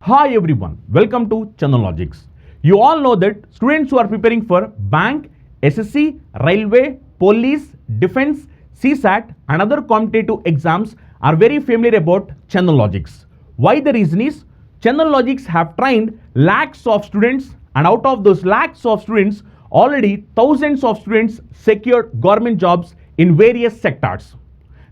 Hi everyone, welcome to Chandan Logics. You all know that students who are preparing for bank, SSC, railway, police, defense, CSAT and other competitive exams are very familiar about Chandan Logics. Why the reason is, Chandan Logics have trained lakhs of students, and out of those lakhs of students, already thousands of students secured government jobs in various sectors.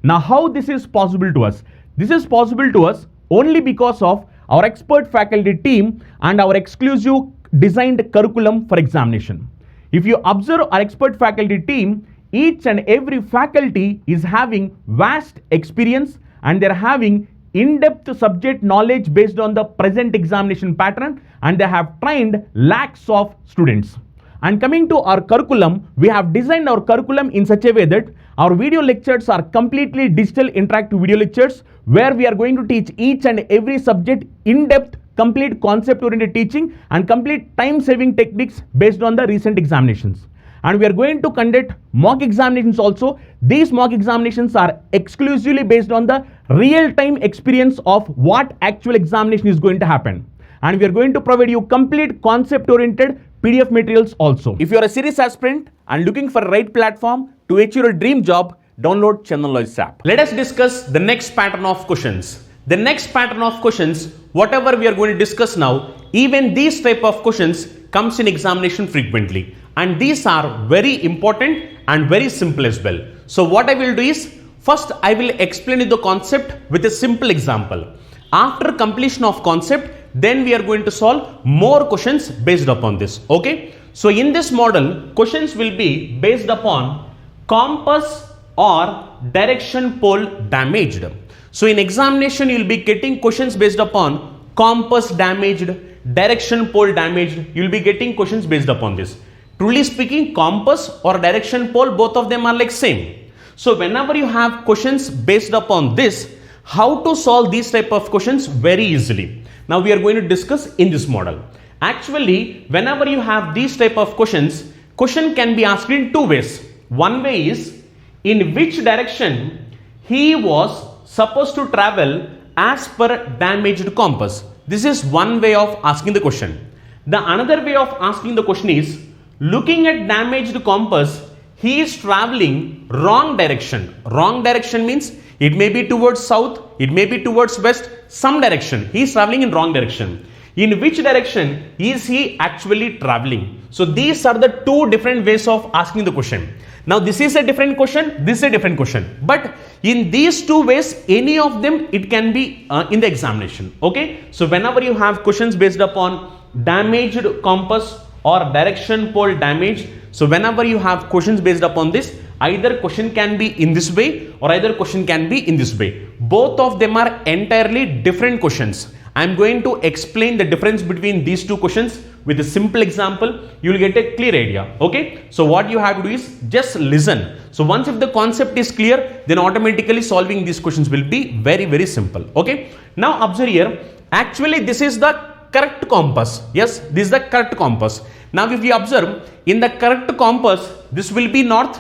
Now how this is possible to us? This is possible to us only because of our expert faculty team and our exclusive designed curriculum for examination. If you observe our expert faculty team, each and every faculty is having vast experience and they're having in-depth subject knowledge based on the present examination pattern, and they have trained lakhs of students. And coming to our curriculum, we have designed our curriculum in such a way that our video lectures are completely digital interactive video lectures where we are going to teach each and every subject in depth, complete concept oriented teaching and complete time saving techniques based on the recent examinations. And we are going to conduct mock examinations also. These mock examinations are exclusively based on the real time experience of what actual examination is going to happen. And we are going to provide you complete concept oriented PDF materials also. If you are a serious aspirant and looking for the right platform to achieve your dream job, download Chandan Logics app. Let us discuss the next pattern of questions. The next pattern of questions, whatever we are going to discuss now, even these type of questions comes in examination frequently. And these are very important and very simple as well. So what I will do is, first I will explain you the concept with a simple example. After completion of concept, then we are going to solve more questions based upon this. Okay. So in this model, questions will be based upon compass or direction pole damaged. So in examination, you will be getting questions based upon compass damaged, direction pole damaged. You will be getting questions based upon this. Truly speaking, compass or direction pole, both of them are like same. So whenever you have questions based upon this, how to solve these type of questions very easily. Now we are going to discuss in this model. Actually, whenever you have these type of questions, question can be asked in two ways. One way is, in which direction he was supposed to travel as per damaged compass. This is one way of asking the question. The another way of asking the question is, looking at damaged compass, he is traveling wrong direction. Wrong direction means it may be towards south, it may be towards west, some direction. He is traveling in wrong direction. In which direction is he actually traveling? So these are the two different ways of asking the question. Now this is a different question, this is a different question. But in these two ways, any of them, it can be in the examination. Okay. So whenever you have questions based upon damaged compass or direction pole damage, so whenever you have questions based upon this, either question can be in this way or either question can be in this way. Both of them are entirely different questions. I am going to explain the difference between these two questions with a simple example. You will get a clear idea. Okay. So what you have to do is just listen. So once if the concept is clear, then automatically solving these questions will be very, very simple. Okay. Now observe here. Actually, this is the correct compass. Yes, this is the correct compass. Now if you observe, in the correct compass, this will be north,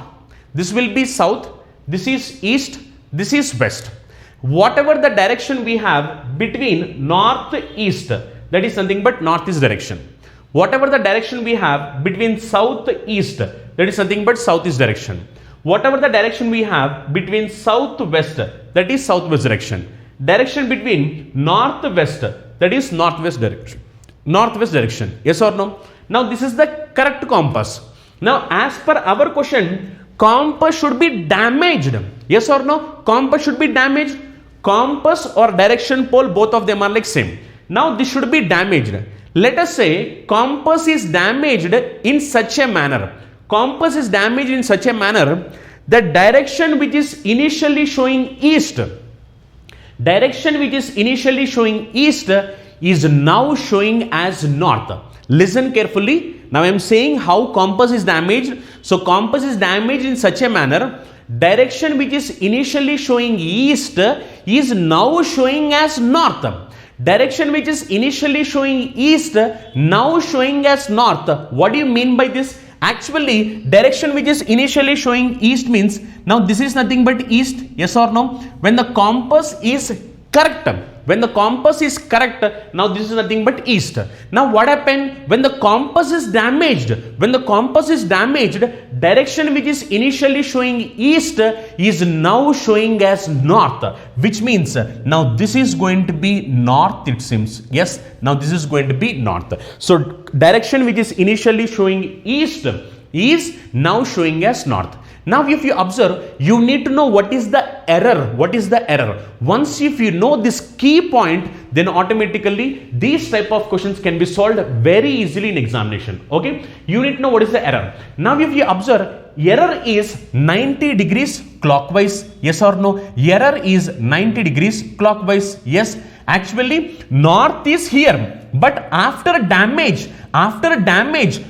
this will be south, this is east, this is west. Whatever the direction we have between north east, that is nothing but northeast direction. Whatever the direction we have between south east, that is nothing but southeast direction. Whatever the direction we have between southwest, that is southwest direction. Direction between northwest, that is northwest direction. Northwest direction. Yes or no? Now this is the correct compass. Now as per our question, compass should be damaged. Yes or no? Compass should be damaged. Compass or direction pole, both of them are like same. Now this should be damaged. Let us say compass is damaged in such a manner. Compass is damaged in such a manner that direction which is initially showing east, direction which is initially showing east is now showing as north. Listen carefully. Now I am saying how compass is damaged. So compass is damaged in such a manner, direction which is initially showing east is now showing as north. Direction which is initially showing east now showing as north. What do you mean by this? Actually, direction which is initially showing east means now this is nothing but east. Yes or no? When the compass is correct, When the compass is correct, now this is nothing but east. Now what happened when the compass is damaged? When the compass is damaged, direction which is initially showing east is now showing as north, which means now this is going to be north, it seems. Yes, now this is going to be north. So direction which is initially showing east is now showing as north. Now if you observe, you need to know what is the error. What is the error? Once if you know this key point, then automatically these type of questions can be solved very easily in examination. Okay, you need to know what is the error. Now if you observe, error is 90 degrees clockwise, yes or no? Error is 90 degrees clockwise, yes. Actually north is here, but after damage,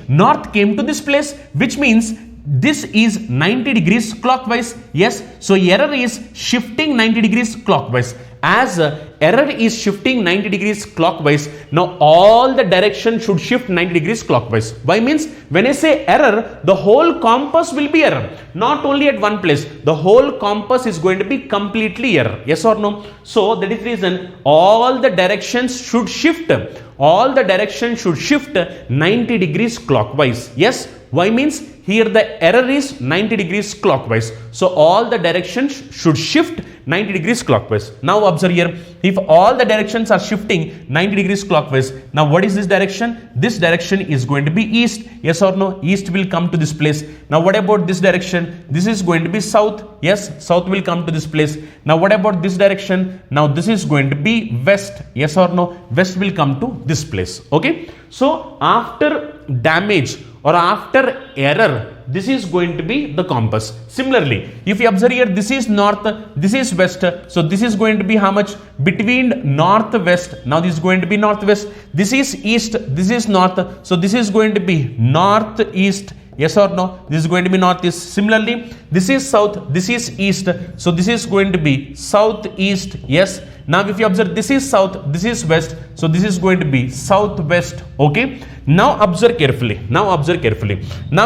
north came to this place, which means this is 90 degrees clockwise, yes. So error is shifting 90 degrees clockwise. As error is shifting 90 degrees clockwise, now all the direction should shift 90 degrees clockwise. Why means when I say error, the whole compass will be error, not only at one place. The whole compass is going to be completely error, yes or no? So that is the reason all the directions should shift. All the direction should shift 90 degrees clockwise, yes. Why means here the error is 90 degrees clockwise. So all the directions should shift 90 degrees clockwise. Now observe here, if all the directions are shifting 90 degrees clockwise, now what is this direction? This direction is going to be east, yes or no? East will come to this place. Now what about this direction? This is going to be south, yes, south will come to this place. Now what about this direction? Now this is going to be west, yes or no? West will come to this place. Okay, so after damage or after error, this is going to be the compass. Similarly, if you observe here, this is north, this is west, so this is going to be how much? Between northwest, now this is going to be northwest, this is east, this is north, so this is going to be northeast, yes or no? This is going to be northeast. Similarly, this is south, this is east, so this is going to be southeast, yes. Now if you observe, this is south, this is west, so this is going to be southwest. Okay, now observe carefully. Now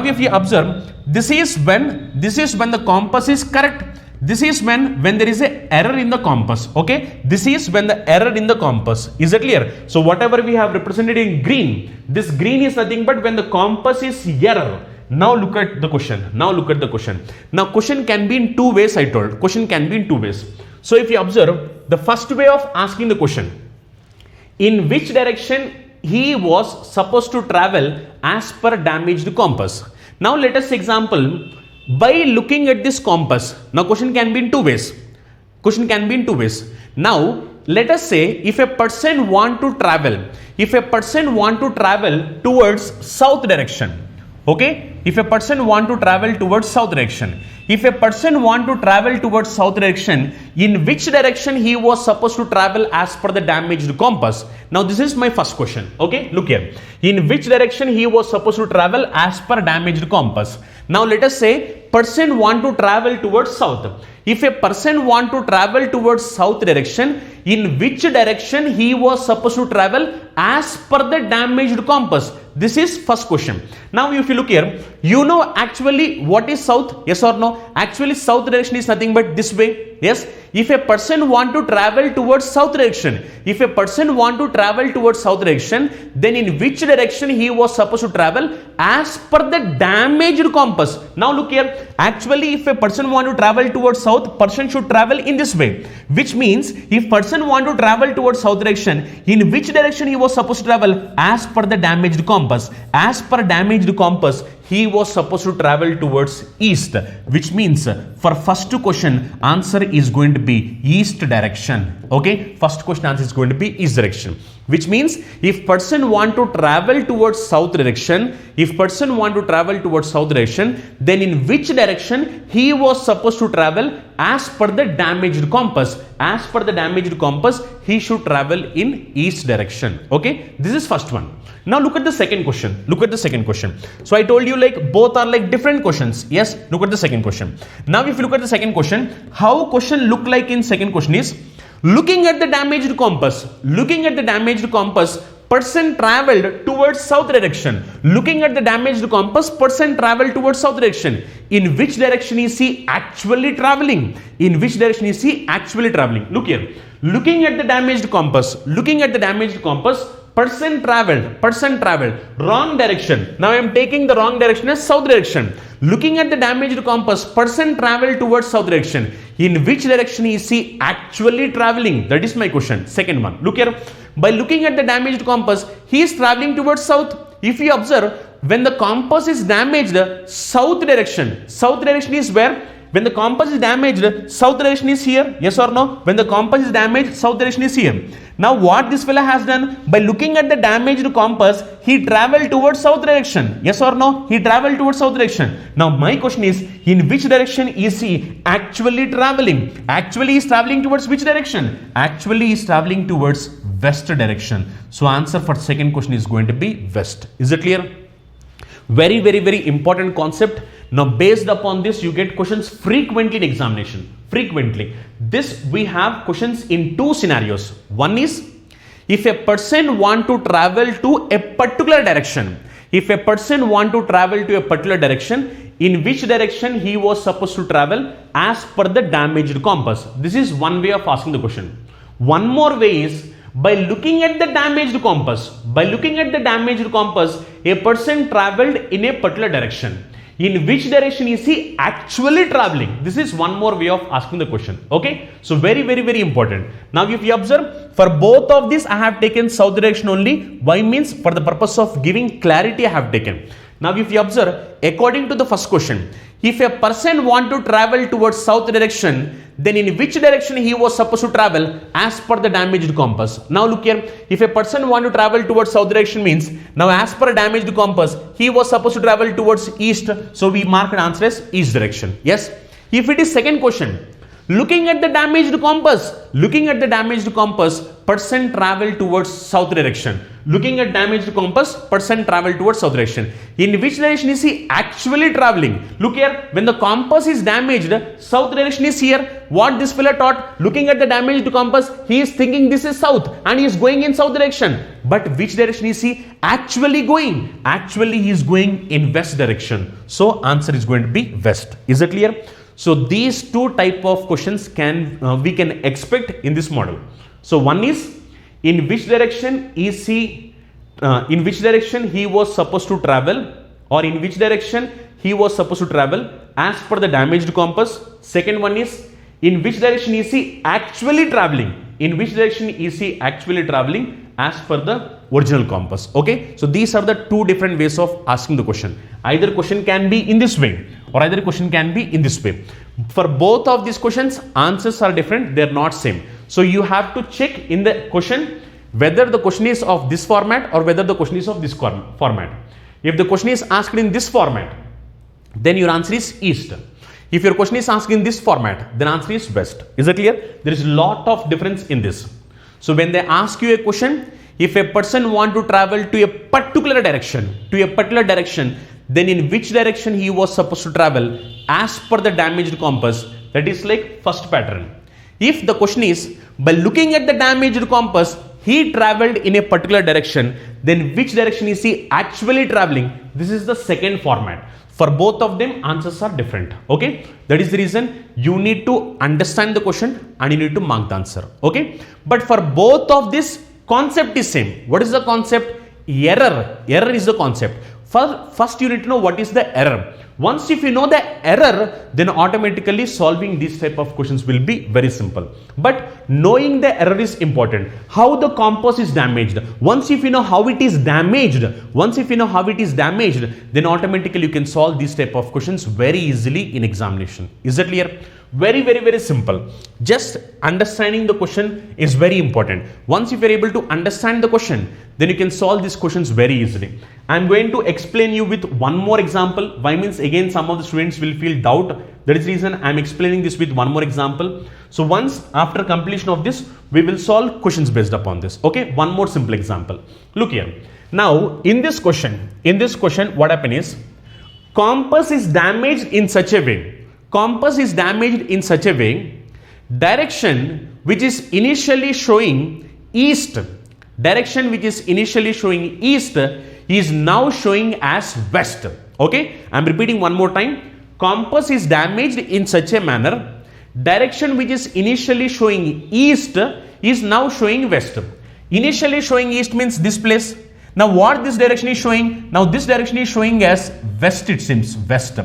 if you observe, this is when the compass is correct. This is when there is a error in the compass. Okay, this is when the error in the compass. Is it clear? So whatever we have represented in green, this green is nothing but when the compass is error. Now look at the question. Now question can be in two ways. I told question can be in two ways. So if you observe, the first way of asking the question, in which direction he was supposed to travel as per damaged compass. Now let us example by looking at this compass. Now question can be in two ways. Now let us say if a person want to travel towards south direction. Okay, if a person want to travel towards south direction, in which direction he was supposed to travel as per the damaged compass? Now this is my first question. Okay, look here, in which direction he was supposed to travel as per damaged compass. Now let us say person want to travel towards south. If a person want to travel towards south direction, in which direction he was supposed to travel as per the damaged compass? This is first question. Now if you look here, you know actually what is south, yes or no? Actually south direction is nothing but this way, yes. If a person want to travel towards south direction, then in which direction he was supposed to travel as per the damaged compass? Now look here, actually if a person want to travel towards south, person should travel in this way, which means if person want to travel towards south direction, in which direction he was supposed to travel as per the damaged compass? As per damaged compass, he was supposed to travel towards east, which means for first question answer is going to be east direction. Okay, first question answer is going to be east direction, which means if person want to travel towards south direction, then in which direction he was supposed to travel as per the damaged compass? As per the damaged compass, he should travel in east direction. Okay, this is first one. Now look at the second question. So I told you like both are like different questions. Yes, look at the second question. Now if you look at the second question, how question look like in second question is, looking at the damaged compass, person traveled towards south direction. Looking at the damaged compass, person traveled towards south direction. In which direction is he actually traveling? In which direction is he actually traveling? Look here. Looking at the damaged compass, person traveled wrong direction. Now I am taking the wrong direction as south direction. Looking at the damaged compass, person traveled towards south direction. In which direction is he actually traveling? That is my question. Second one. Look here. By looking at the damaged compass, he is traveling towards south. If you observe, when the compass is damaged, south direction is where? When the compass is damaged, south direction is here. Yes or no? When the compass is damaged, south direction is here. Now what this fellow has done? By looking at the damaged compass, he traveled towards south direction. Yes or no? He traveled towards south direction. Now my question is, in which direction is he actually traveling? Actually he is traveling towards which direction? Actually he is traveling towards west direction. So answer for second question is going to be west. Is it clear? Very, very, very important concept. Now based upon this, you get questions frequently in examination. Frequently. This we have questions in two scenarios. One is, if a person want to travel to a particular direction. If a person want to travel to a particular direction, in which direction he was supposed to travel as per the damaged compass. This is one way of asking the question. One more way is, by looking at the damaged compass, a person traveled in a particular direction. In which direction is he actually traveling? This is one more way of asking the question. Okay. So very, very, very important. Now if you observe, for both of these I have taken south direction only. Why? Means for the purpose of giving clarity I have taken. Now if you observe, according to the first question, if a person want to travel towards south direction, then in which direction he was supposed to travel as per the damaged compass. Now look here, if a person want to travel towards south direction means, now as per a damaged compass, he was supposed to travel towards east. So we mark an answer as east direction. Yes. If it is second question, looking at the damaged compass, person travel towards south direction. Looking at damaged compass, person travel towards south direction. In which direction is he actually traveling? Look here, when the compass is damaged, south direction is here. What this fellow taught? Looking at the damaged compass, he is thinking this is south and he is going in south direction. But which direction is he actually going? Actually he is going in west direction. So answer is going to be west. Is it clear? So these two type of questions we can expect in this model. So one is, in which direction is he? In which direction he was supposed to travel, or in which direction he was supposed to travel as per the damaged compass. Second one is, in which direction is he actually traveling? In which direction is he actually traveling as per the original compass? Okay. So these are the two different ways of asking the question. Either question can be in this way or either question can be in this way. For both of these questions, answers are different. They are not same. So you have to check in the question whether the question is of this format or whether the question is of this format. If the question is asked in this format, then your answer is east. If your question is asked in this format, then answer is west. Is it clear? There is a lot of difference in this. So when they ask you a question, if a person want to travel to a particular direction, then in which direction he was supposed to travel as per the damaged compass, that is like first pattern. If the question is, by looking at the damaged compass, he traveled in a particular direction, then which direction is he actually traveling? This is the second format. For both of them, answers are different. Okay. That is the reason you need to understand the question and you need to mark the answer. Okay. But for both of this, concept is same. What is the concept? Error. Error is the concept. First you need to know what is the error. Once if you know the error, then automatically solving these type of questions will be very simple. But knowing the error is important. How the compass is damaged. Once if you know how it is damaged, then automatically you can solve these type of questions very easily in examination. Is that clear? Very, very, very simple. Just understanding the question is very important. Once if you are able to understand the question, then you can solve these questions very easily. I am going to explain you with one more example. Why? Means again some of the students will feel doubt. That is the reason I am explaining this with one more example. So once after completion of this, we will solve questions based upon this. Okay, one more simple example. Look here. Now in this question, what happened is, compass is damaged in such a way. Direction which is initially showing east, Direction which is initially showing east is now showing as west. Okay, I am repeating one more time. Compass is damaged in such a manner. Direction which is initially showing east is now showing west. Initially showing east means this place. Now what this direction is showing? Now this direction is showing as west, it seems, west.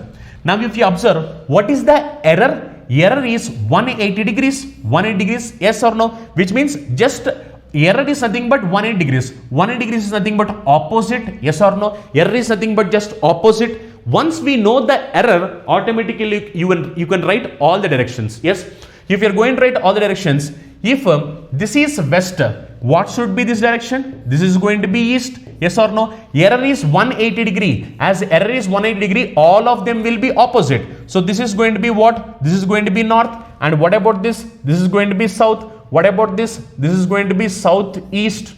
Now if you observe, what is the error? Error is 180 degrees. 180 degrees, yes or no? Which means just error is nothing but 180 degrees. 180 degrees is nothing but opposite, yes or no? Error is nothing but just opposite. Once we know the error, automatically you can write all the directions. Yes, if you are going to write all the directions, if this is west, what should be this direction? This is going to be east, yes or no? Error is 180 degree. As error is 180 degree, all of them will be opposite. So this is going to be what? This is going to be north. And what about this? This is going to be south. What about this? This is going to be southeast.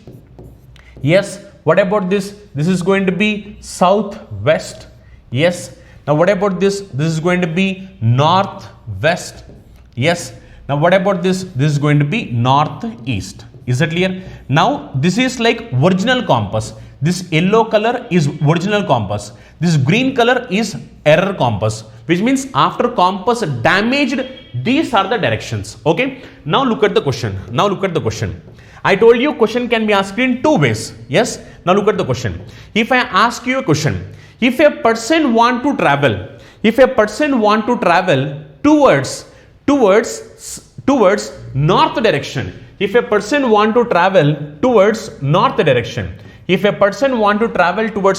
Yes. What about this? This is going to be southwest. Yes. Now what about this? This is going to be northwest. Yes. Now what about this? This is going to be northeast. Is that clear? Now this is like original compass. This yellow color is original compass. This green color is error compass, which means after compass damaged, these are the directions. Okay. Now look at the question. Now look at the question. I told you question can be asked in two ways. Yes. Now look at the question. If I ask you a question, if a person want to travel towards north direction, if a person want to travel towards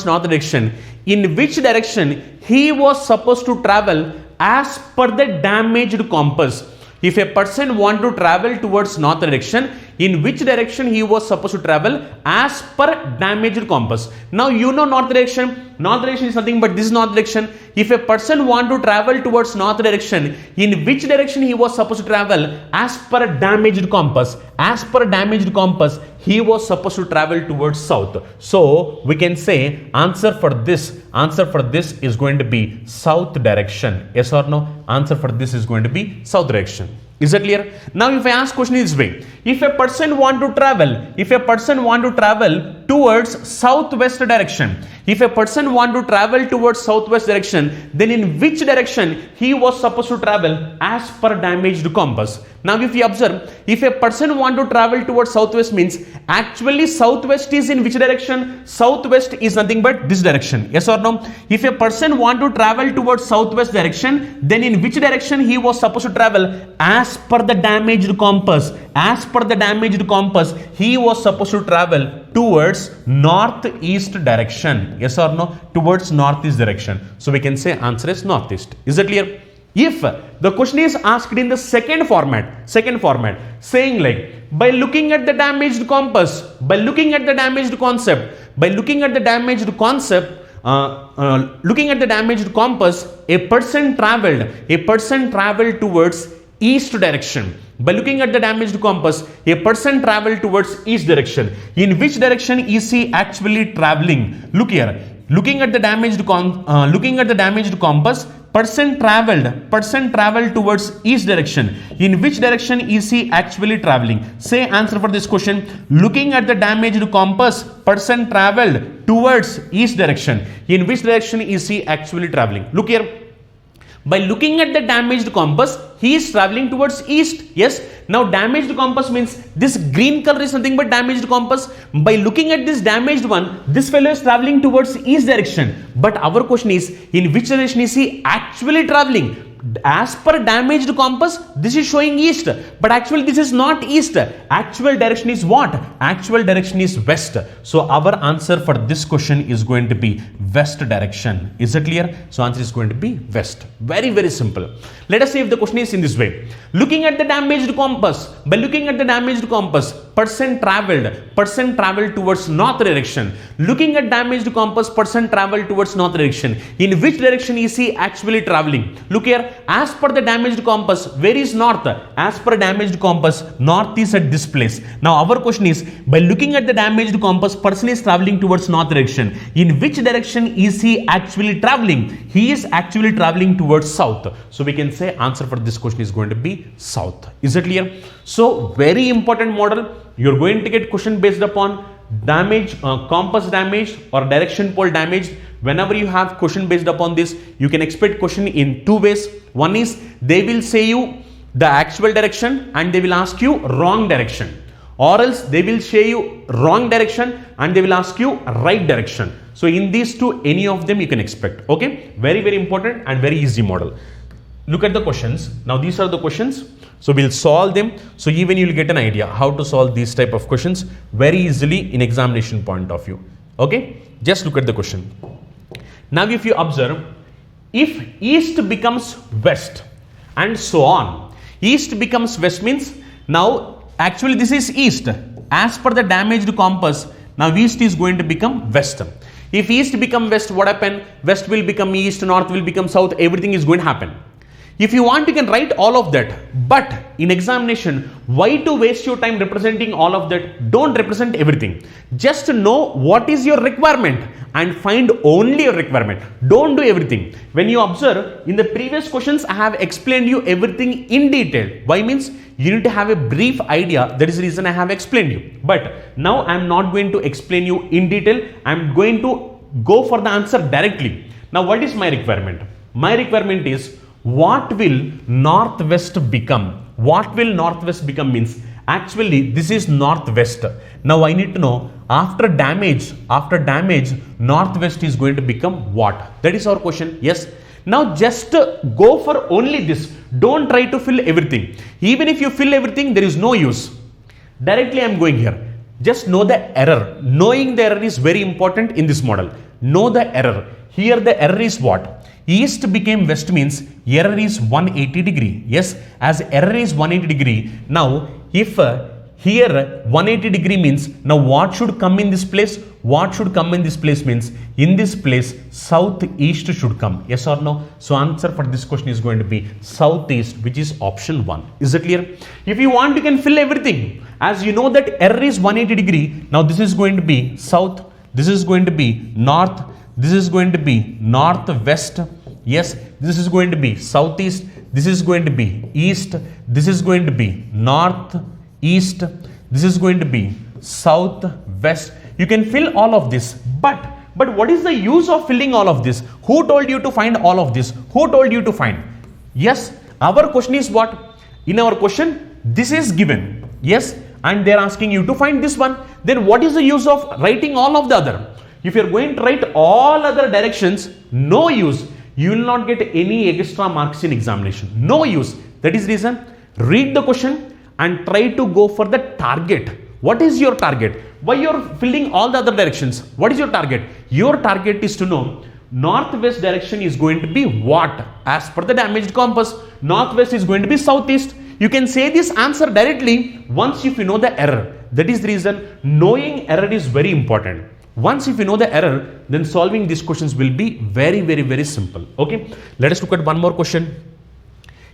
north direction, in which direction he was supposed to travel as per the damaged compass? If a person want to travel towards north direction, in which direction he was supposed to travel as per damaged compass? Now you know north direction. North direction is nothing but this north direction. If a person want to travel towards north direction, in which direction he was supposed to travel as per damaged compass? As per damaged compass, he was supposed to travel towards south. So we can say answer for this is going to be south direction. Yes or no? Answer for this is going to be south direction. Is that clear? Now if I ask question this way, if a person want to travel towards southwest direction, then in which direction he was supposed to travel as per damaged compass? Now if you observe, if a person want to travel towards southwest means actually southwest is in which direction? Southwest is nothing but this direction. Yes or no? If a person want to travel towards southwest direction, then in which direction he was supposed to travel as per the damaged compass? As per the damaged compass, he was supposed to travel towards northeast direction. Yes or no? Towards northeast direction. So we can say answer is northeast. Is that clear? If the question is asked in the second format, saying like, by looking at the damaged compass, by looking at the damaged compass, a person traveled towards east direction. By looking at the damaged compass, a person traveled towards east direction. In which direction is he actually traveling? Look here. Looking at the damaged compass, person traveled towards east direction. In which direction is he actually traveling? Say answer for this question. Looking at the damaged compass, person traveled towards east direction. In which direction is he actually traveling? Look here. By looking at the damaged compass, he is traveling towards east. Yes. Now damaged compass means this green color is nothing but damaged compass. By looking at this damaged one, this fellow is traveling towards east direction. But our question is, in which direction is he actually traveling? As per damaged compass, this is showing east, but actually this is not east. Actual direction is what? Actual direction is west. So our answer for this question is going to be west direction. Is it clear? So answer is going to be west. Very, very simple. Let us say if the question is in this way. Looking at the damaged compass, by looking at the damaged compass, person traveled towards north direction. Looking at damaged compass, person traveled towards north direction. In which direction is he actually traveling? Look here. as per the damaged compass, where is north? As per damaged compass, north is at this place. Now our question is, by looking at the damaged compass, person is traveling towards north direction. In which direction is he actually traveling? He is actually traveling towards south. So we can say answer for this question is going to be south. Is it clear? So very important model. You're going to get question based upon damage, compass damaged or direction pole damaged. Whenever you have question based upon this, you can expect question in two ways. One is they will say you the actual direction and they will ask you wrong direction, or else they will say you wrong direction and they will ask you right direction. So in these two, any of them you can expect. Okay, very, very important and very easy model. Look at the questions. Now these are the questions. So we'll solve them. So even you'll get an idea how to solve these type of questions very easily in examination point of view. Okay, just look at the question. Now if you observe, if east becomes west and so on, east becomes west means now actually this is east. As per the damaged compass, now east is going to become west. If east become west, what happen? West will become east, north will become south, everything is going to happen. If you want, you can write all of that, but in examination, why to waste your time representing all of that? Don't represent everything. Just know what is your requirement and find only your requirement. Don't do everything. When you observe, in the previous questions, I have explained you everything in detail. Why means you need to have a brief idea. That is the reason I have explained you. But now I am not going to explain you in detail. I am going to go for the answer directly. Now what is my requirement? My requirement is, what will northwest become? What will northwest become means actually this is northwest. Now I need to know after damage northwest is going to become what? That is our question. Yes. Now just go for only this. Don't try to fill everything. Even if you fill everything, there is no use. Directly I am going here. Just know the error. Knowing the error is very important in this model. Know the error. Here the error is what? East became west means error is 180 degree. Yes, as error is 180 degree. Now, if here 180 degree means now what should come in this place? What should come in this place means in this place southeast should come. Yes or no? So answer for this question is going to be southeast, which is option 1. Is it clear? If you want, you can fill everything. As you know that error is 180 degree. Now this is going to be south. This is going to be north. This is going to be northwest. Yes, this is going to be southeast. This is going to be east. This is going to be northeast. This is going to be southwest. You can fill all of this. But what is the use of filling all of this? Who told you to find all of this? Who told you to find? Yes, our question is what? In our question, this is given. Yes, and they are asking you to find this one. Then what is the use of writing all of the other? If you are going to write all other directions, no use. You will not get any extra marks in examination. No use. That is reason. Read the question and try to go for the target. What is your target? Why you are filling all the other directions? What is your target? Your target is to know northwest direction is going to be what? As per the damaged compass, northwest is going to be southeast. You can say this answer directly once if you know the error. That is the reason knowing error is very important. Once if you know the error, then solving these questions will be very, very, very simple. Okay, let us look at one more question.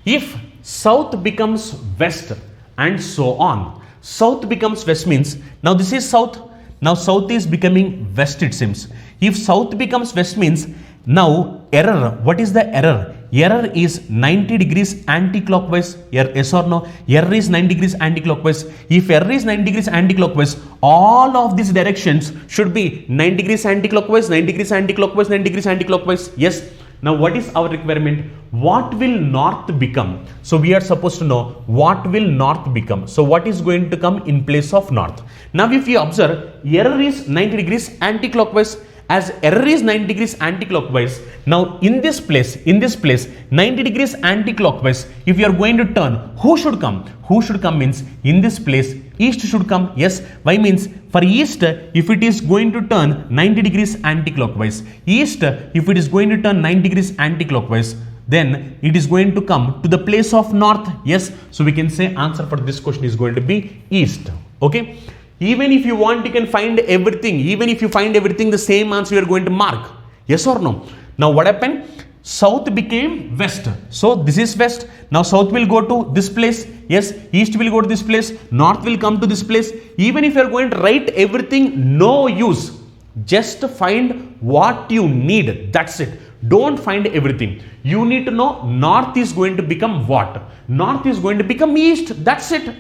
If south becomes west and so on, south becomes west means now this is south. Now south is becoming west, it seems. If south becomes west means now error. What is the error? Error is 90 degrees anti-clockwise. Yes or no? Error is 90 degrees anti-clockwise. If error is 90 degrees anti-clockwise, all of these directions should be 90 degrees anti-clockwise, 90 degrees anti-clockwise, 90 degrees anti-clockwise. Yes. Now what is our requirement? What will north become? So we are supposed to know what will north become. So what is going to come in place of north? Now if you observe, error is 90 degrees anti-clockwise. As error is 90 degrees anti-clockwise, now in this place 90 degrees anti-clockwise, if you are going to turn, who should come? Who should come means in this place east should come. Yes, why means for east if it is going to turn 90 degrees anti-clockwise, east if it is going to turn 90 degrees anti-clockwise, then it is going to come to the place of north. Yes, so we can say answer for this question is going to be east. Okay. Even if you want, you can find everything. Even if you find everything, the same answer you are going to mark. Yes or no? Now what happened? South became west. So this is west. Now south will go to this place. Yes, east will go to this place. North will come to this place. Even if you are going to write everything, no use. Just find what you need. That's it. Don't find everything. You need to know north is going to become what? North is going to become east. That's it.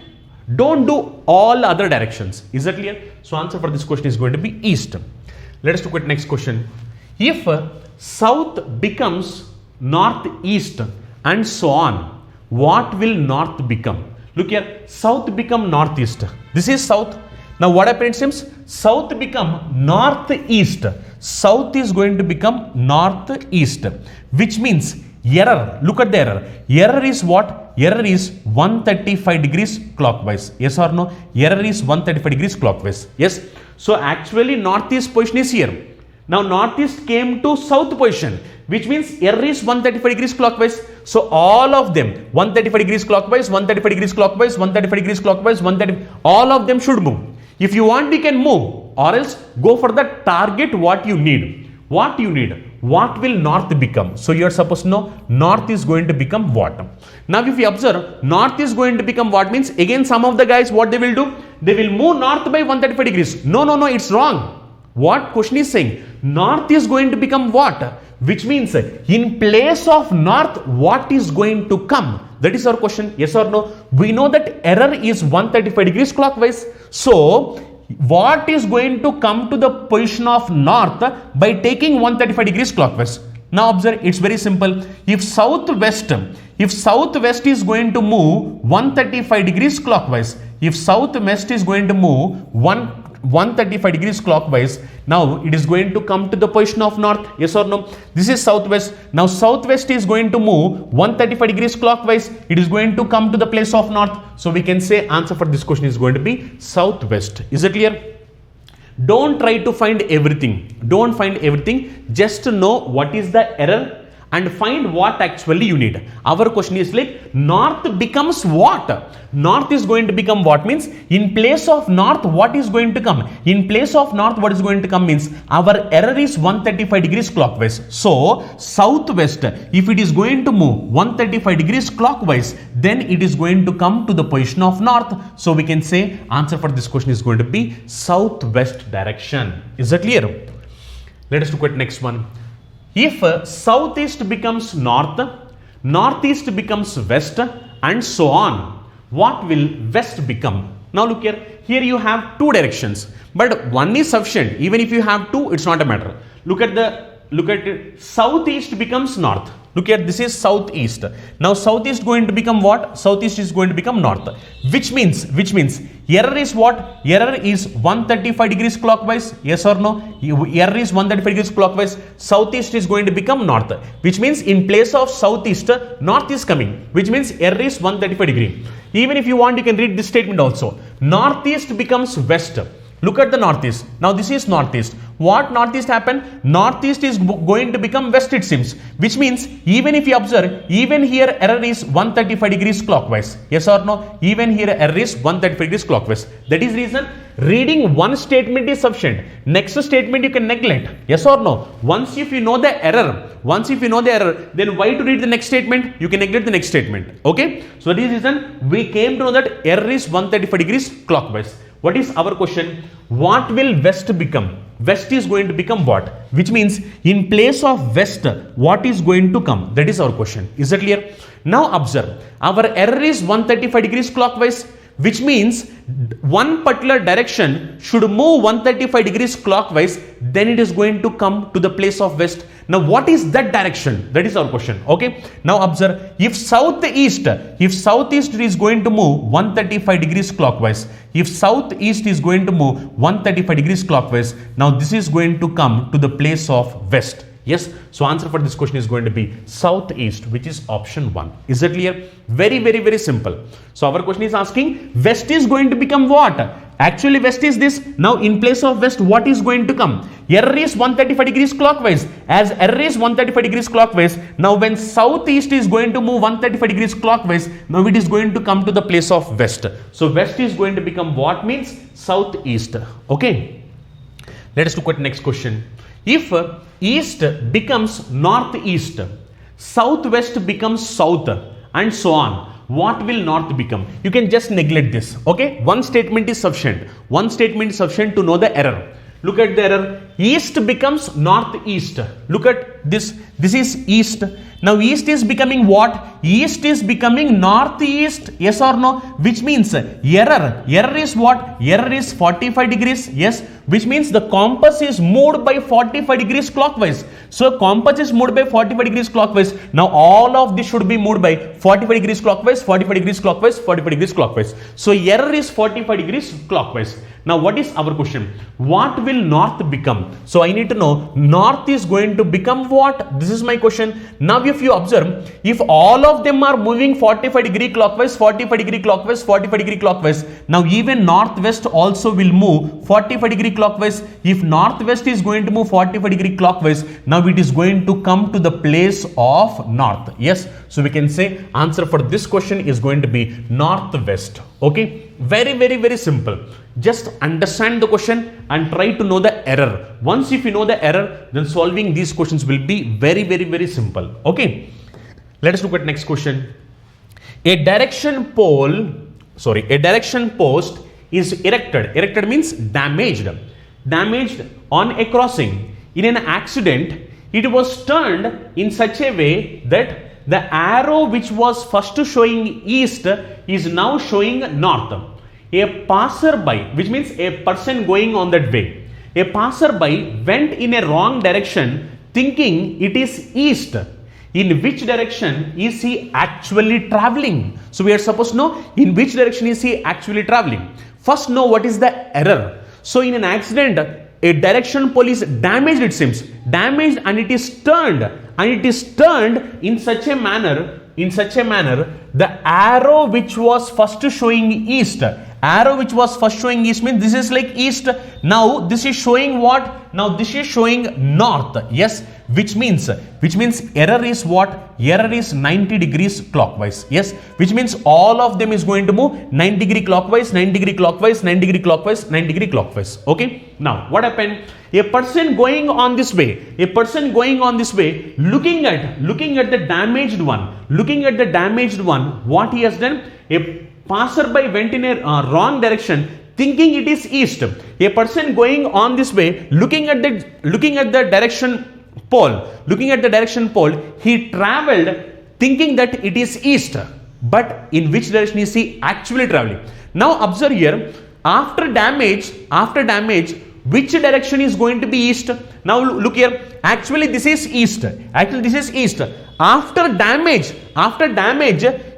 Don't do all other directions. Is that clear? So answer for this question is going to be east. Let us look at next question. If south becomes northeast and so on, what will north become? Look here, south become northeast. This is south. Now what happens is south become northeast. South is going to become northeast, which means error. Look at the error. Error is what? Error is 135 degrees clockwise. Yes or no? Error is 135 degrees clockwise. Yes. So actually northeast position is here. Now northeast came to south position, which means error is 135 degrees clockwise. So all of them 135 degrees clockwise, 135 degrees clockwise, 135 degrees clockwise, 130, all of them should move. If you want, you can move, or else go for the target what you need. What you need. What will north become? So you are supposed to know north is going to become what? Now if you observe, north is going to become what means, again some of the guys what they will do? They will move north by 135 degrees. No, it's wrong. What question is saying? North is going to become what? Which means in place of north, what is going to come? That is our question. Yes or no? We know that error is 135 degrees clockwise. So what is going to come to the position of north by taking 135 degrees clockwise? Now observe, it's very simple. If southwest is going to move 135 degrees clockwise, if southwest is going to move 135 degrees clockwise, now it is going to come to the position of north. Yes or no? This is southwest. Now southwest is going to move 135 degrees clockwise. It is going to come to the place of north. So we can say answer for this question is going to be southwest. Is it clear? Don't try to find everything. Don't find everything. Just to know what is the error and find what actually you need. Our question is like north becomes what? North is going to become what means in place of north what is going to come? In place of north what is going to come means our error is 135 degrees clockwise. So southwest, if it is going to move 135 degrees clockwise, then it is going to come to the position of north. So we can say answer for this question is going to be southwest direction. Is that clear? Let us look at next one. If southeast becomes north, northeast becomes west, and so on, what will west become? Now look here. Here you have two directions, but one is sufficient. Even if you have two, it's not a matter. Look at it. Southeast becomes north. Look here, this is southeast. Now southeast going to become what? Southeast is going to become north. Which means error is what? Error is 135 degrees clockwise. Yes or no? Error is 135 degrees clockwise. Southeast is going to become north. Which means in place of southeast, north is coming. Which means error is 135 degree. Even if you want, you can read this statement also. Northeast becomes west. Look at the northeast. Now this is northeast. What northeast happened? Northeast is going to become west it seems. Which means even if you observe, even here error is 135 degrees clockwise. Yes or no? Even here error is 135 degrees clockwise. That is reason reading one statement is sufficient. Next statement you can neglect. Yes or no? Once if you know the error, then why to read the next statement? You can neglect the next statement. Okay? So that is reason we came to know that error is 135 degrees clockwise. What is our question? What will west become? West is going to become what? Which means in place of west, what is going to come? That is our question. Is that clear? Now observe. Our error is 135 degrees clockwise, which means one particular direction should move 135 degrees clockwise, then it is going to come to the place of west. Now what is that direction? That is our question. Okay. Now observe, if southeast is going to move 135 degrees clockwise, if southeast is going to move 135 degrees clockwise, now this is going to come to the place of west. Yes, so answer for this question is going to be southeast, which is option 1. Is that clear? Very, very, very simple. So our question is asking, west is going to become what? Actually west is this. Now in place of west, what is going to come? Error is 135 degrees clockwise. As error is 135 degrees clockwise, now when southeast is going to move 135 degrees clockwise, now it is going to come to the place of west. So west is going to become what means southeast. Okay. Let us look at next question. If east becomes northeast southwest becomes south, and so on. What will north become? You can just neglect this. Okay, one statement is sufficient. One statement is sufficient to know the error. Look at the error. East becomes northeast. Look at this. This is east. Now east is becoming what? East is becoming northeast. Yes or no? Which means error. Error is what? Error is 45 degrees. Yes. Which means the compass is moved by 45 degrees clockwise. So compass is moved by 45 degrees clockwise. Now all of this should be moved by 45 degrees clockwise, 45 degrees clockwise, 45 degrees clockwise. So error is 45 degrees clockwise. Now what is our question? What will north become? So I need to know north is going to become what? This is my question. Now if you observe, if all of them are moving 45 degree clockwise, 45 degree clockwise, 45 degree clockwise, now even northwest also will move 45 degree clockwise. If northwest is going to move 45 degree clockwise, now it is going to come to the place of north. Yes, so we can say answer for this question is going to be northwest. Okay, very simple. Just understand the question and try to know the error. Once if you know the error, then solving these questions will be very simple. Okay, let us look at next question. A direction post is erected. Erected means damaged on a crossing. In an accident, it was turned in such a way that the arrow which was first showing east is now showing north. A passerby, which means a person going on that way, a passerby went in a wrong direction thinking it is east. In which direction is he actually traveling? So we are supposed to know in which direction is he actually traveling. First know what is the error. So in an accident, a direction pole is damaged, it seems. Damaged, and it is turned. And it is turned in such a manner, the arrow which was first showing east. Arrow which was first showing east means this is like east. Now this is showing what? Now this is showing north. Yes, which means error is what? Error is 90 degrees clockwise. Yes, which means all of them is going to move 90 degree clockwise, 90 degree clockwise, 90 degree clockwise, 90 degree clockwise. Okay, now what happened? A person going on this way, looking at the damaged one, what he has done? A passerby went in a wrong direction thinking it is east. A person going on this way, looking at the direction pole, he traveled thinking that it is east. But in which direction is he actually traveling? Now observe here, after damage, which direction is going to be east? Now look here, actually this is east. After damage,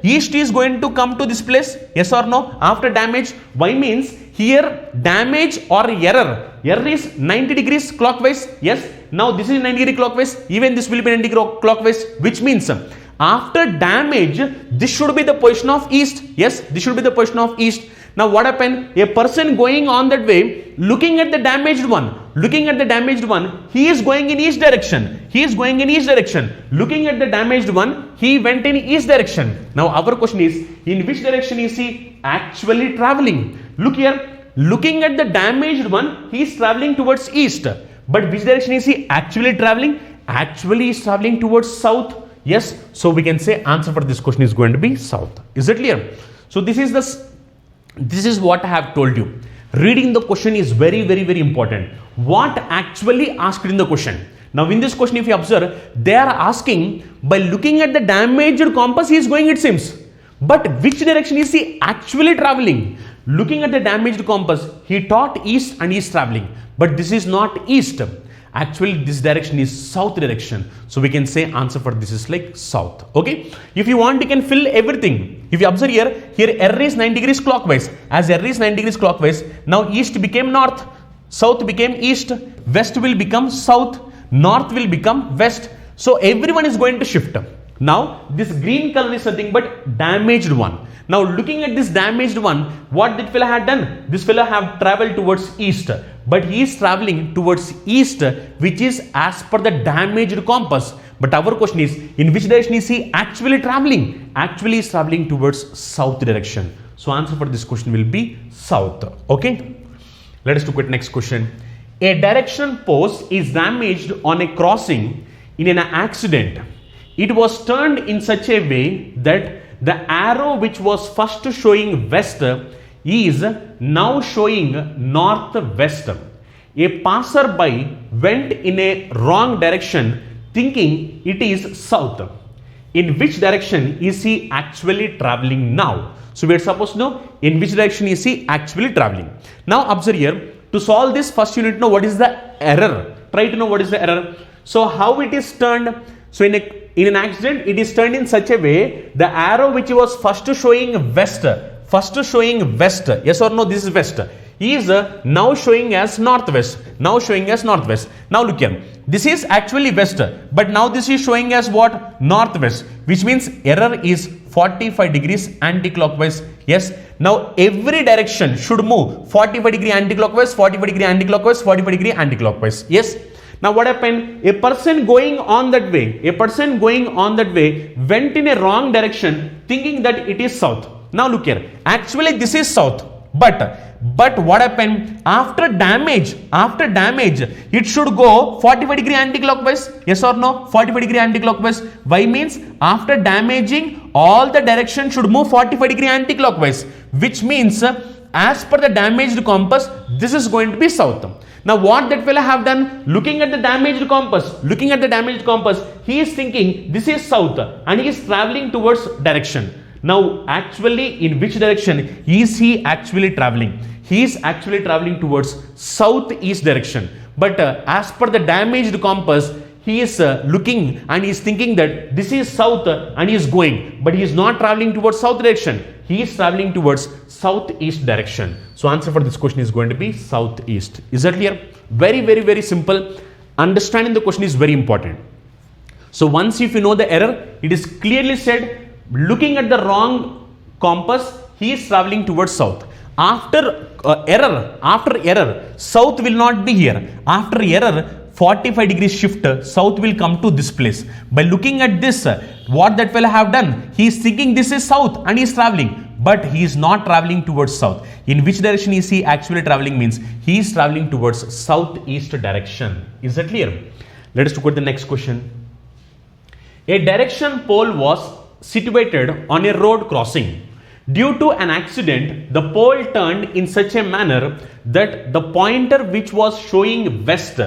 east is going to come to this place. Yes or no? After damage, why means here damage or error is 90 degrees clockwise. Yes, now this is 90 degree clockwise, even this will be 90 degree clockwise, which means after damage this should be the position of east. Yes, this should be the position of east. Now what happened? A person going on that way, looking at the damaged one, he is going in east direction. Looking at the damaged one, he went in east direction. Now our question is, in which direction is he actually traveling? Look here, looking at the damaged one, he is traveling towards east. But which direction is he actually traveling? Actually, he is traveling towards south. Yes, so we can say answer for this question is going to be south. Is it clear? So this is what I have told you. Reading the question is very important. What actually asked in the question? Now in this question, if you observe, they are asking by looking at the damaged compass, he is going, it seems. But which direction is he actually traveling? Looking at the damaged compass, he thought east and he is traveling. But this is not east. Actually, this direction is south direction. So we can say answer for this is like south. Okay. If you want, you can fill everything. If you observe here error is 90 degrees clockwise. As error is 90 degrees clockwise, now east became north, south became east, west will become south, north will become west. So everyone is going to shift. Now this green color is nothing but damaged one. Now looking at this damaged one, what that fellow had done? This fellow have traveled towards east, but he is traveling towards east, which is as per the damaged compass. But our question is, in which direction is he actually traveling? Actually is traveling towards south direction. So answer for this question will be south. Okay. Let us look at next question. A direction post is damaged on a crossing in an accident. it was turned in such a way that the arrow which was first showing west is now showing northwest. A passerby went in a wrong direction thinking it is south. In which direction is he actually traveling now? So we are supposed to know in which direction is he actually traveling. Now observe here, to solve this first you need to know what is the error. Try to know what is the error. So how it is turned? So in an accident it is turned in such a way the arrow which was first showing west, yes or no, this is west, is now showing as northwest, now look here, this is actually west, but now this is showing as what? Northwest, which means error is 45 degrees anti-clockwise. Yes, now every direction should move 45 degree anti-clockwise, 45 degree anti-clockwise, 45 degree anti-clockwise. Yes. Now what happened? A person going on that way went in a wrong direction thinking that it is south. Now look here, actually this is south, but what happened? After damage it should go 45 degree anti-clockwise. Yes or no? 45 degree anti-clockwise. Why? Means after damaging all the direction should move 45 degree anti-clockwise, which means as per the damaged compass this is going to be south. Now what that fellow have done? Looking at the damaged compass, he is thinking this is south and he is traveling towards direction. Now actually in which direction is he actually traveling? He is actually traveling towards southeast direction. But as per the damaged compass, he is looking and he is thinking that this is south and he is going, but he is not traveling towards south direction. He is traveling towards southeast direction. So answer for this question is going to be southeast. Is that clear? Very, very, very simple. Understanding the question is very important. So once if you know the error, it is clearly said, looking at the wrong compass, he is traveling towards south. After error, south will not be here. After error, 45 degrees shift, south will come to this place. By looking at this, what that fellow have done? He is thinking this is south and he is traveling, but he is not traveling towards south. In which direction is he actually traveling? Means he is traveling towards southeast direction. Is that clear? Let us look at the next question. A direction pole was situated on a road crossing. Due to an accident, the pole turned in such a manner that the pointer which was showing west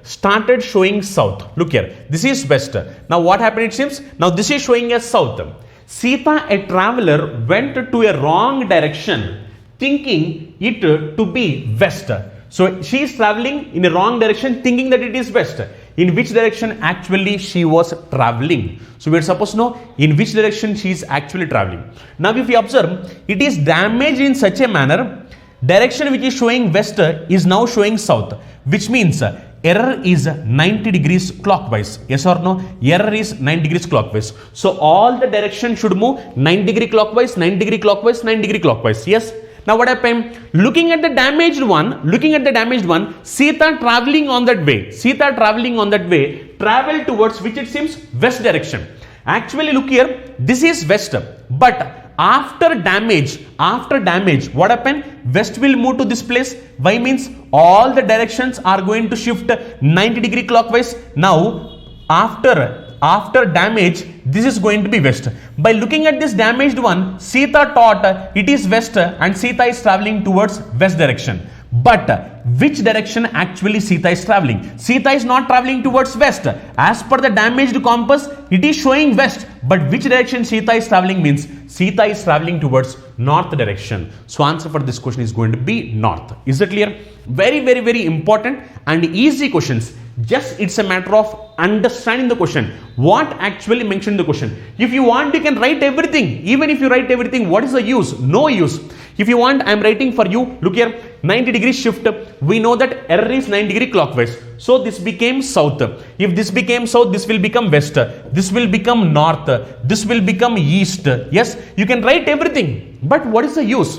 started showing south. Look here, this is west. Now what happened? It seems now this is showing as south. Sita, a traveler, went to a wrong direction thinking it to be west. So she is traveling in a wrong direction thinking that it is west. In which direction actually she was traveling? So we are supposed to know in which direction she is actually traveling. Now if you observe, it is damaged in such a manner, direction which is showing west is now showing south, which means error is 90 degrees clockwise. Yes or no? Error is 90 degrees clockwise. So all the direction should move 90 degree clockwise, 90 degree clockwise, 90 degree clockwise. Yes. Now what happened? Looking at the damaged one, Sita traveling on that way, travel towards which it seems west direction. Actually look here, this is west, but after damage, what happened? West will move to this place. Why? Means all the directions are going to shift 90 degree clockwise. Now after damage, this is going to be west. By looking at this damaged one, Sita thought it is west and Sita is traveling towards west direction. But which direction actually Sita is traveling? Sita is not traveling towards west. As per the damaged compass, it is showing west. But which direction Sita is traveling? Means Sita is traveling towards north direction. So answer for this question is going to be north. Is that clear? Very, very, very important and easy questions. Just it's a matter of understanding the question. What actually mentioned the question. If you want, you can write everything. Even if you write everything, what is the use? No use. If you want, I am writing for you. Look here, 90 degree shift. We know that error is 90 degree clockwise. So this became south. If this became south, this will become west. This will become north. This will become east. Yes, you can write everything. But what is the use?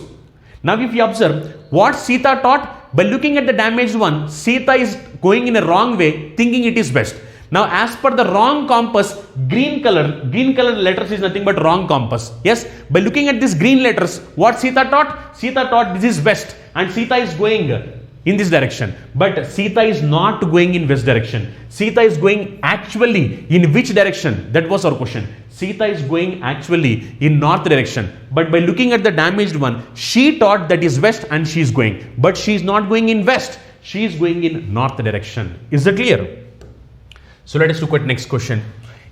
Now if you observe what Sita taught, by looking at the damaged one, Sita is going in a wrong way, thinking it is west. Now as per the wrong compass, green color letters is nothing but wrong compass. Yes, by looking at these green letters, what Sita taught? Sita taught this is west and Sita is going in this direction, but Sita is not going in west direction. Sita is going actually in which direction? That was our question. Sita is going actually in north direction, but by looking at the damaged one, she thought that is west and she is going, but she is not going in west, she is going in north direction. Is that clear? So let us look at next question.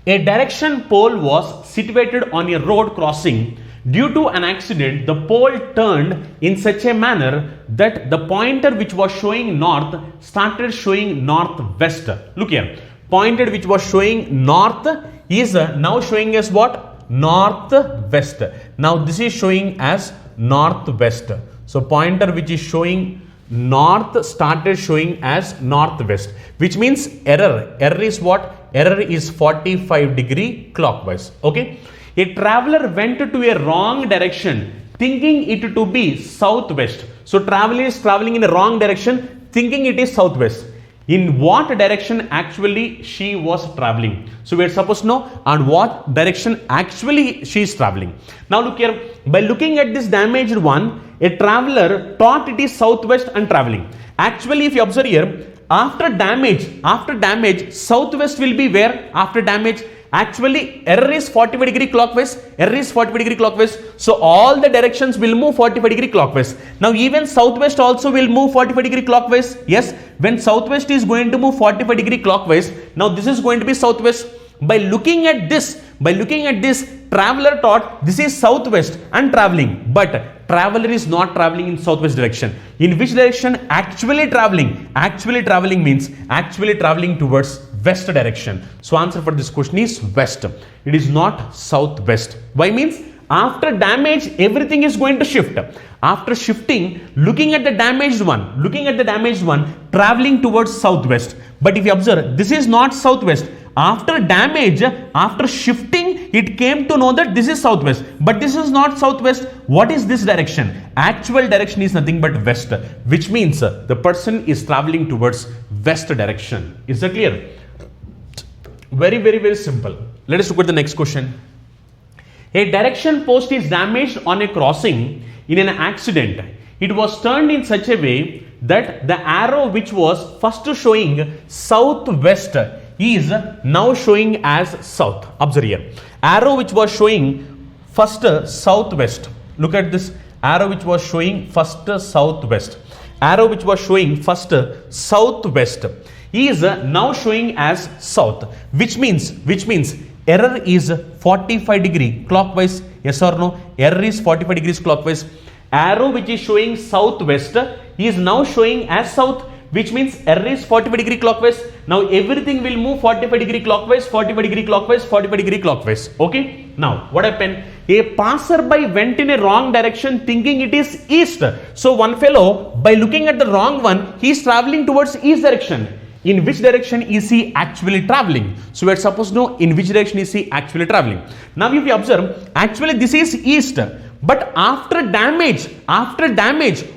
A direction pole was situated on a road crossing. Due to an accident, the pole turned in such a manner that the pointer which was showing north started showing northwest. Look here, pointer which was showing north is now showing as what? Northwest. Now this is showing as northwest. So pointer which is showing north started showing as northwest, which means error. Error is what? Error is 45-degree clockwise. Okay. A traveler went to a wrong direction thinking it to be southwest. So traveler is traveling in a wrong direction thinking it is southwest. In what direction actually she was traveling? So we are supposed to know on what direction actually she is traveling. Now look here, by looking at this damaged one, a traveler thought it is southwest and traveling. Actually, if you observe here, after damage, southwest will be where? After damage, actually error is 45-degree clockwise, error is 45-degree clockwise, so all the directions will move 45-degree clockwise. Now even southwest also will move 45-degree clockwise. Yes, when southwest is going to move 45-degree clockwise, now this is going to be southwest. By looking at this, traveler thought this is southwest and traveling, but traveler is not traveling in southwest direction. In which direction actually traveling? Actually traveling means actually traveling towards west direction. So answer for this question is west. It is not southwest. Why? Means after damage everything is going to shift. After shifting, looking at the damaged one, traveling towards southwest. But if you observe, this is not southwest. After damage, after shifting, it came to know that this is southwest, but this is not southwest. What is this direction? Actual direction is nothing but west, which means the person is traveling towards west direction. Is that clear? Very simple. Let us look at the next question. A direction post is damaged on a crossing in an accident. It was turned in such a way that the arrow which was first showing southwest is now showing as south. Observe here. Arrow which was showing first southwest. Look at this arrow which was showing first southwest. Arrow which was showing first southwest is now showing as south, which means error is 45-degree clockwise. Yes or no? Error is 45 degrees clockwise. Arrow which is showing southwest is now showing as south, which means error is 45-degree clockwise. Now everything will move 45-degree clockwise, 45-degree clockwise, 45-degree clockwise. Okay. Now what happened? A passerby went in a wrong direction thinking it is east. So one fellow, by looking at the wrong one, he is traveling towards east direction. In which direction is he actually traveling? So we are supposed to know in which direction is he actually traveling. Now if you observe, actually this is east. But after damage,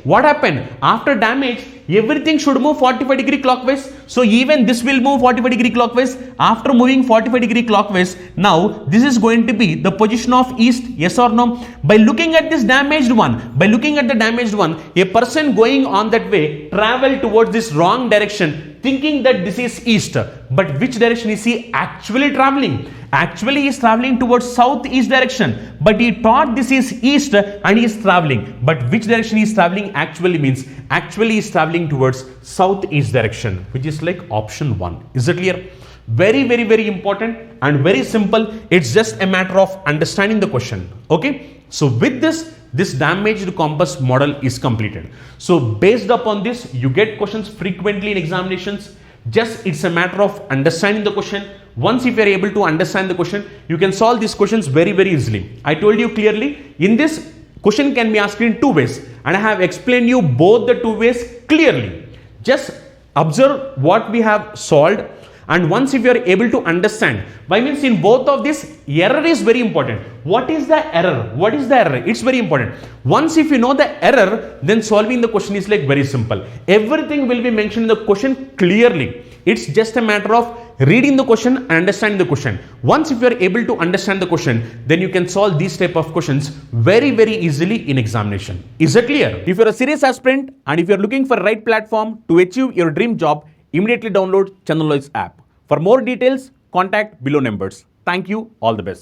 what happened? After damage, everything should move 45-degree clockwise. So even this will move 45-degree clockwise. After moving 45-degree clockwise, now this is going to be the position of east. Yes or no? By looking at this damaged one, a person going on that way travel towards this wrong direction, thinking that this is east. But which direction is he actually traveling? Actually he is traveling towards southeast direction, but he thought this is east and he is traveling. But which direction he is traveling actually means actually he is traveling towards southeast direction, which is like option 1. Is it clear? Very important and very simple. It's just a matter of understanding the question. Okay. So with this damaged compass model is completed. So based upon this, you get questions frequently in examinations. Just it's a matter of understanding the question. Once if you are able to understand the question, you can solve these questions very easily. I told you clearly, in this question can be asked in 2 ways, and I have explained you both the 2 ways clearly. Just observe what we have solved And once if you are able to understand, by means in both of this, error is very important. What is the error? What is the error? It's very important. Once if you know the error, then solving the question is like very simple. Everything will be mentioned in the question clearly. It's just a matter of reading the question and understanding the question. Once if you are able to understand the question, then you can solve these type of questions very easily in examination. Is it clear? If you're a serious aspirant and if you're looking for right platform to achieve your dream job, immediately download Chandan app. For more details, contact below numbers. Thank you. All the best.